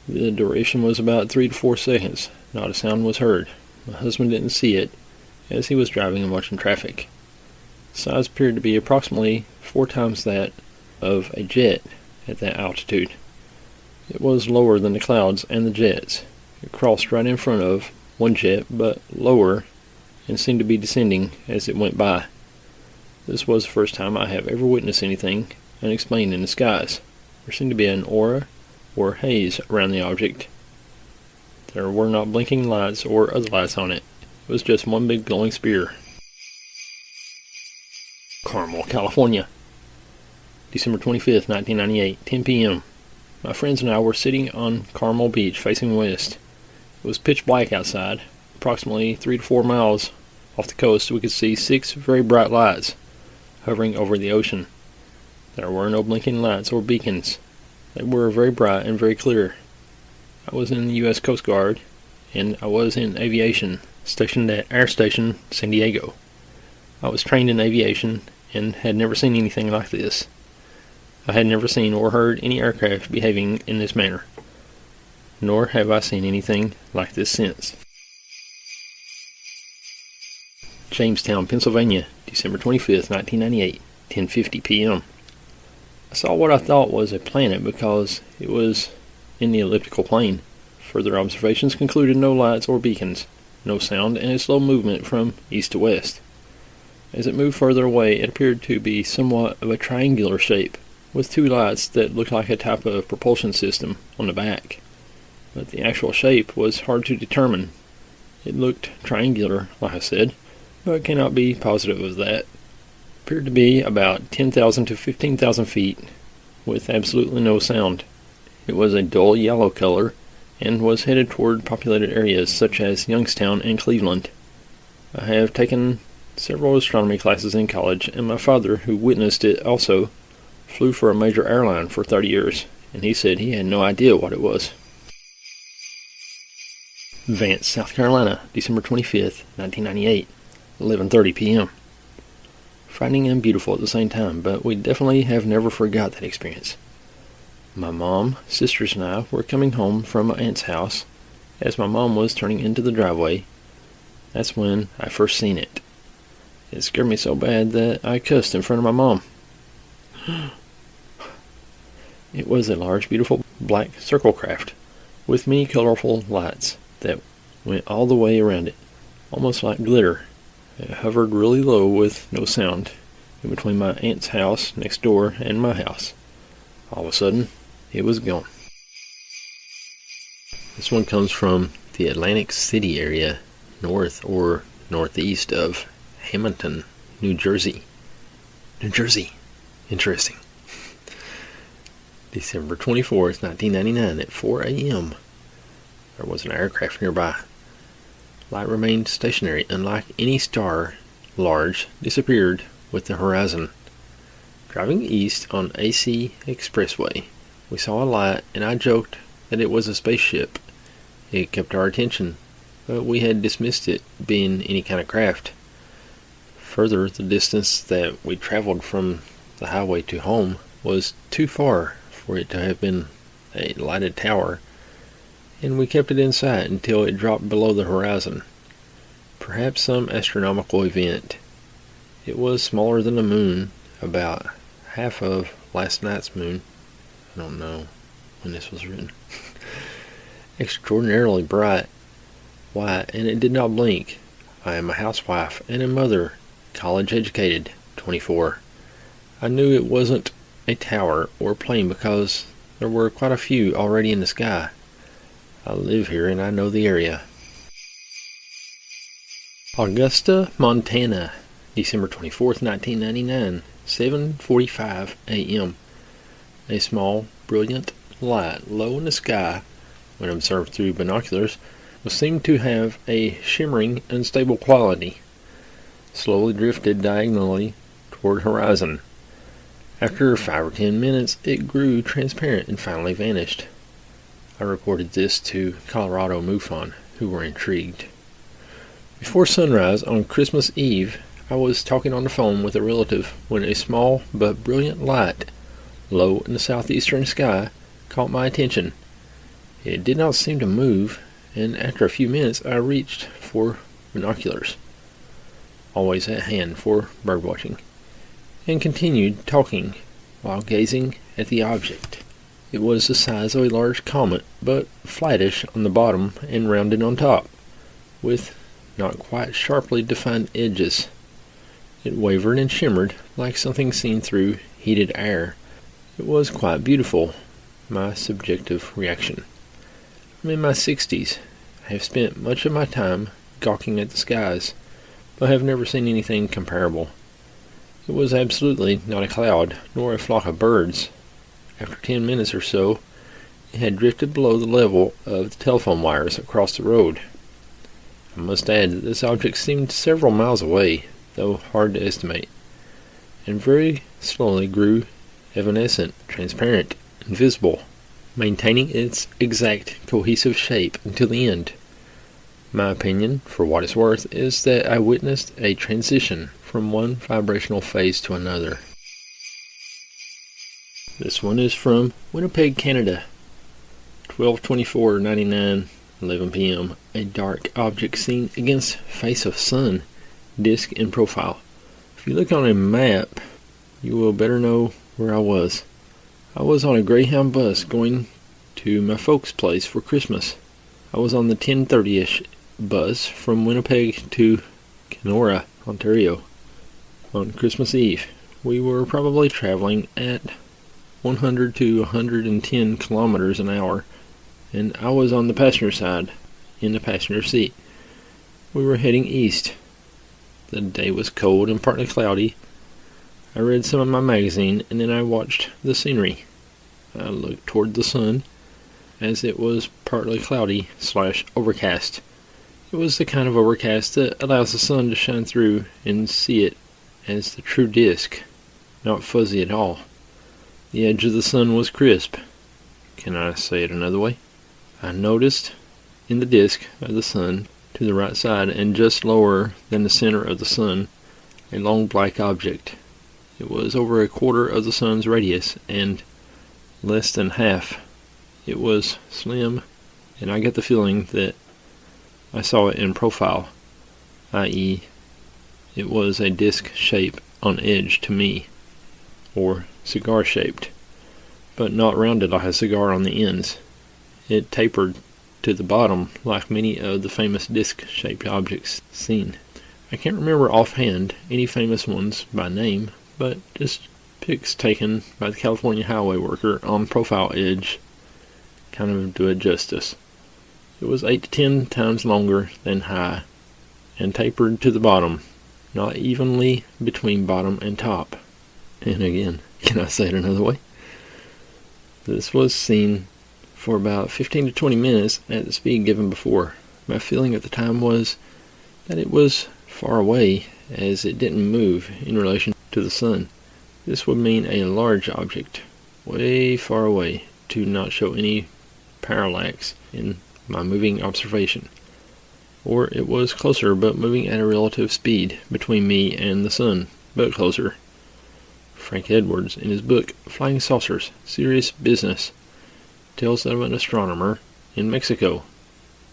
Speaker 3: The duration was about 3 to 4 seconds. Not a sound was heard. My husband didn't see it, as he was driving and watching traffic. The size appeared to be approximately 4 times that of a jet at that altitude. It was lower than the clouds and the jets. It crossed right in front of one jet, but lower, and seemed to be descending as it went by. This was the first time I have ever witnessed anything unexplained in the skies. There seemed to be an aura or haze around the object. There were not blinking lights or other lights on it. It was just one big glowing spear. Carmel, California, December 25th, 1998, 10 p.m. My friends and I were sitting on Carmel Beach facing west. It was pitch black outside. Approximately 3 to 4 miles off the coast, we could see 6 very bright lights hovering over the ocean. There were no blinking lights or beacons. They were very bright and very clear. I was in the U.S. Coast Guard, and I was in aviation, stationed at Air Station San Diego. I was trained in aviation and had never seen anything like this. I had never seen or heard any aircraft behaving in this manner.
Speaker 2: nor have I seen anything like this since. Jamestown, Pennsylvania, December 25th, 1998, 10:50 p.m. I saw what I thought was a planet because it was in the elliptical plane. Further observations concluded no lights or beacons, no sound, and a slow movement from east to west. As it moved further away, it appeared to be somewhat of a triangular shape, with two lights that looked like a type of propulsion system on the back. But the actual shape was hard to determine. It looked triangular, like I said, but cannot be positive of that. It appeared to be about 10,000 to 15,000 feet, with absolutely no sound. It was a dull yellow color, and was headed toward populated areas such as Youngstown and Cleveland. I have taken several astronomy classes in college, and my father, who witnessed it also, flew for a major airline for 30 years, and he said he had no idea what it was. Vance, South Carolina, December 25th, 1998, 11:30 p.m. Frightening and beautiful at the same time, but we definitely have never forgot that experience. My mom, sisters, and I were coming home from my aunt's house. As my mom was turning into the driveway, that's when I first seen it. It scared me so bad that I cussed in front of my mom. It was a large, beautiful black circle craft with many colorful lights that went all the way around it, almost like glitter. It hovered really low with no sound in between my aunt's house next door and my house. All of a sudden, it was gone. This one comes from the Atlantic City area, north or northeast of Hamilton, New Jersey. New Jersey. Interesting. December 24th, 1999 at 4 a.m. There was an aircraft nearby. Light remained stationary, unlike any star large, disappeared with the horizon. Driving east on AC Expressway, we saw a light, and I joked that it was a spaceship. It kept our attention, but we had dismissed it being any kind of craft. Further, the distance that we traveled from the highway to home was too far for it to have been a lighted tower, and we kept it in sight until it dropped below the horizon. Perhaps some astronomical event. It was smaller than the moon, about half of last night's moon. I don't know when this was written. Extraordinarily bright, white, and it did not blink. I am a housewife and a mother, college educated, 24. I knew it wasn't a tower or plane because there were quite a few already in the sky. I live here and I know the area. Augusta, Montana, December 24th, 1999, 7:45 a.m. A small, brilliant light low in the sky, when observed through binoculars, was seen to have a shimmering, unstable quality. Slowly drifted diagonally toward horizon. After 5 or 10 minutes, it grew transparent and finally vanished. I reported this to Colorado MUFON, who were intrigued. Before sunrise on Christmas Eve, I was talking on the phone with a relative when a small but brilliant light, low in the southeastern sky, caught my attention. It did not seem to move, and after a few minutes I reached for binoculars, always at hand for birdwatching, and continued talking while gazing at the object. It was the size of a large comet, but flattish on the bottom and rounded on top, with not quite sharply defined edges. It wavered and shimmered like something seen through heated air. It was quite beautiful, my subjective reaction. I'm in my 60s. I have spent much of my time gawking at the skies, but have never seen anything comparable. It was absolutely not a cloud, nor a flock of birds. After 10 minutes or so, it had drifted below the level of the telephone wires across the road. I must add that this object seemed several miles away, though hard to estimate, and very slowly grew evanescent, transparent, invisible, maintaining its exact cohesive shape until the end. My opinion, for what it's worth, is that I witnessed a transition from one vibrational phase to another. This one is from Winnipeg, Canada.
Speaker 3: 12/24/99, 11 p.m. A dark object seen against face of sun, disk in profile. If you look on a map, you will better know where I was. I was on a Greyhound bus going to my folks' place for Christmas. I was on the 10:30ish bus from Winnipeg to Kenora, Ontario, on Christmas Eve. We were probably traveling at 100 to 110 kilometers an hour, and I was on the passenger side, in the passenger seat. We were heading east. The day was cold and partly cloudy. I read some of my magazine, and then I watched the scenery. I looked toward the sun, as it was partly cloudy / overcast. It was the kind of overcast that allows the sun to shine through and see it as the true disk, not fuzzy at all. The edge of the sun was crisp. Can I say it another way? I noticed in the disk of the sun to the right side and just lower than the center of the sun a long black object. It was over a quarter of the sun's radius and less than half. It was slim, and I get the feeling that I saw it in profile, i.e., it was a disc shape on edge to me, or cigar shaped, but not rounded like a cigar on the ends. It tapered to the bottom like many of the famous disc shaped objects seen. I can't remember offhand any famous ones by name, but just pics taken by the California highway worker on profile edge kind of do it justice. It was 8 to 10 times longer than high and tapered to the bottom, not evenly between bottom and top. And again, can I say it another way? This was seen for about 15 to 20 minutes at the speed given before. My feeling at the time was that it was far away, as it didn't move in relation to the sun. This would mean a large object, way far away, to not show any parallax in my moving observation. Or it was closer, but moving at a relative speed between me and the sun, but closer. Frank Edwards, in his book Flying Saucers, Serious Business, tells of an astronomer in Mexico,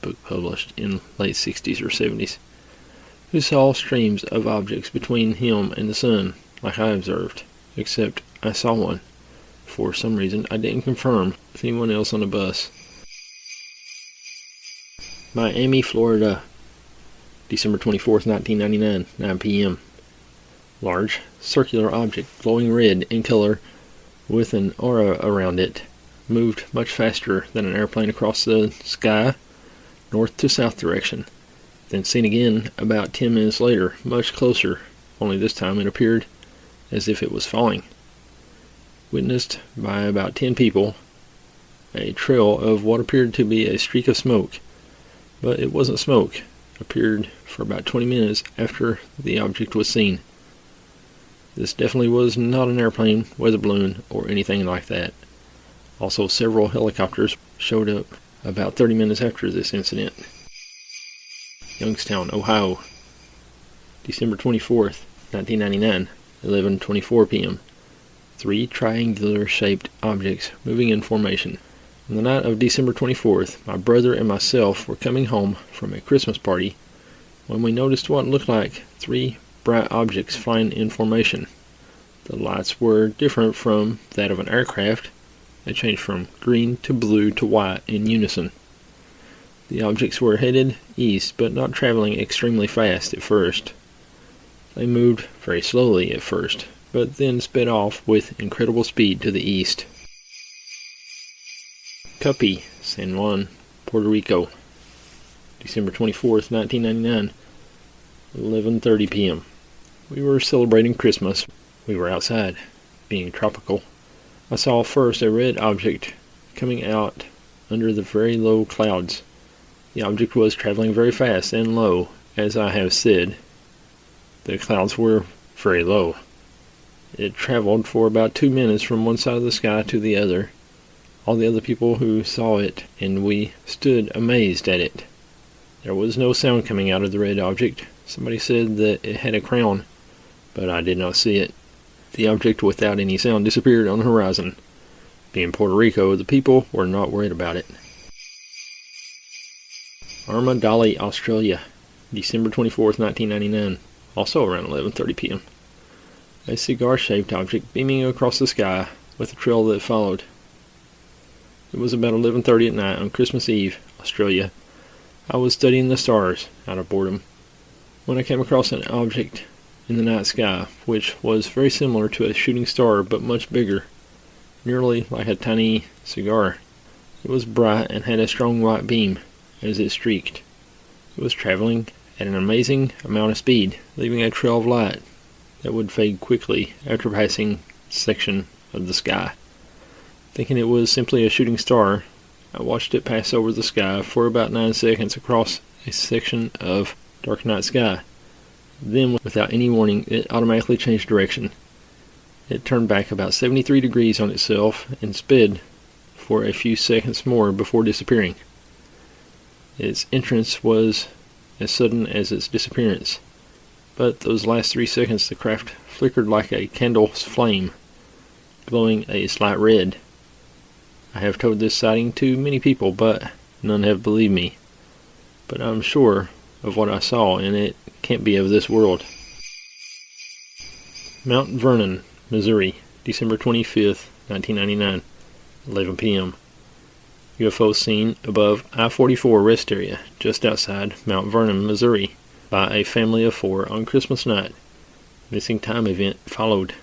Speaker 3: book published in late 60s or 70s, who saw streams of objects between him and the sun, like I observed, except I saw one. For some reason, I didn't confirm with anyone else on the bus. Miami, Florida, December 24th, 1999, 9 p.m. Large, circular object, glowing red in color, with an aura around it, moved much faster than an airplane across the sky, north to south direction. Then seen again about 10 minutes later, much closer, only this time it appeared as if it was falling. Witnessed by about 10 people, a trail of what appeared to be a streak of smoke, but it wasn't smoke, appeared for about 20 minutes after the object was seen. This definitely was not an airplane, weather balloon, or anything like that. Also, several helicopters showed up about 30 minutes after this incident. Youngstown, Ohio, December 24th, 1999, 11:24 p.m. 3 triangular-shaped objects moving in formation. On the night of December 24th, my brother and myself were coming home from a Christmas party when we noticed what looked like 3 bright objects flying in formation. The lights were different from that of an aircraft. They changed from green to blue to white in unison. The objects were headed east, but not traveling extremely fast at first. They moved very slowly at first, but then sped off with incredible speed to the east. Cuppy, San Juan, Puerto Rico, December 24th, 1999, 11:30 p.m. We were celebrating Christmas. We were outside, being tropical. I saw first a red object coming out under the very low clouds. The object was traveling very fast and low, as I have said. The clouds were very low. It traveled for about 2 minutes from one side of the sky to the other. All the other people who saw it, and we stood amazed at it. There was no sound coming out of the red object. Somebody said that it had a crown, but I did not see it. The object, without any sound, disappeared on the horizon. Being Puerto Rico, the people were not worried about it. Armadale, Australia, December 24th, 1999, also around 11:30 p.m. A cigar-shaped object beaming across the sky with a trail that followed. It was about 11:30 at night on Christmas Eve, Australia. I was studying the stars out of boredom when I came across an object in the night sky, which was very similar to a shooting star but much bigger, nearly like a tiny cigar. It was bright and had a strong white beam as it streaked. It was traveling at an amazing amount of speed, leaving a trail of light that would fade quickly after passing a section of the sky. Thinking it was simply a shooting star, I watched it pass over the sky for about 9 seconds across a section of dark night sky. Then, without any warning, it automatically changed direction. It turned back about 73 degrees on itself and sped for a few seconds more before disappearing. Its entrance was as sudden as its disappearance, but those last 3 seconds the craft flickered like a candle's flame, glowing a slight red. I have told this sighting to many people, but none have believed me. But I'm sure of what I saw, and it can't be of this world. Mount Vernon, Missouri, December 25th, 1999, 11 p.m. UFO seen above I-44 rest area, just outside Mount Vernon, Missouri, by a family of 4 on Christmas night. Missing time event followed.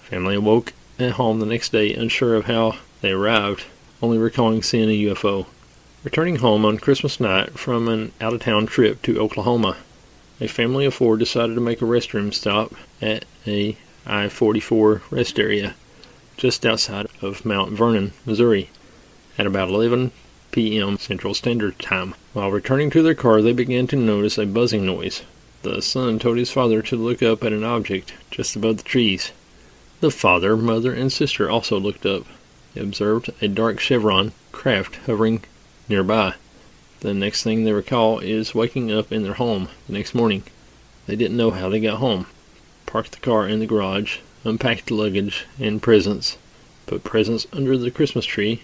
Speaker 3: Family awoke at home the next day, unsure of how they arrived, only recalling seeing a UFO. Returning home on Christmas night from an out-of-town trip to Oklahoma, a family of 4 decided to make a restroom stop at a I-44 rest area just outside of Mount Vernon, Missouri, at about 11 p.m. Central Standard Time. While returning to their car, they began to notice a buzzing noise. The son told his father to look up at an object just above the trees. The father, mother, and sister also looked up. They observed a dark chevron craft hovering nearby. The next thing they recall is waking up in their home the next morning. They didn't know how they got home. Parked the car in the garage, unpacked luggage and presents, put presents under the Christmas tree,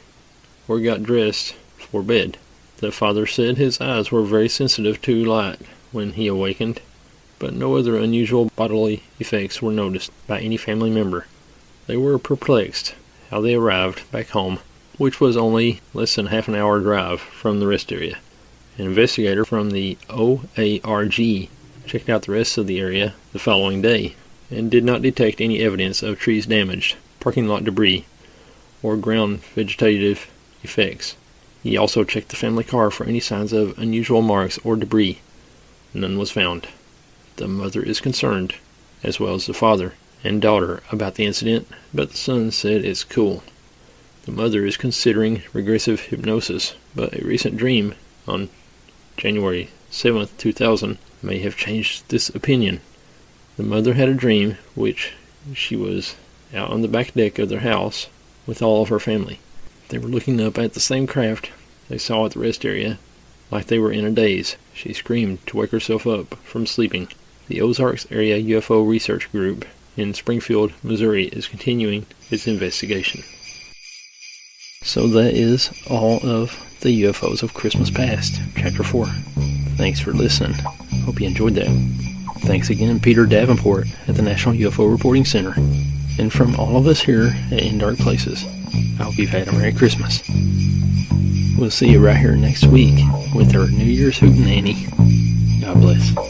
Speaker 3: or got dressed for bed. The father said his eyes were very sensitive to light when he awakened, but no other unusual bodily effects were noticed by any family member. They were perplexed how they arrived back home, which was only less than half an hour drive from the rest area. An investigator from the OARG checked out the rest of the area the following day and did not detect any evidence of trees damaged, parking lot debris, or ground vegetative effects. He also checked the family car for any signs of unusual marks or debris. None was found. The mother is concerned, as well as the father and daughter, about the incident, but the son said it's cool. The mother is considering regressive hypnosis, but a recent dream on January 7th, 2000 may have changed this opinion. The mother had a dream which she was out on the back deck of their house with all of her family. They were looking up at the same craft they saw at the rest area, like they were in a daze. She screamed to wake herself up from sleeping. The Ozarks Area UFO Research Group in Springfield, Missouri is continuing its investigation. So that is all of the UFOs of Christmas Past, Chapter 4. Thanks for listening. Hope you enjoyed that. Thanks again, Peter Davenport at the National UFO Reporting Center. And from all of us here at In Dark Places, I hope you've had a Merry Christmas. We'll see you right here next week with our New Year's Hootenanny. God bless.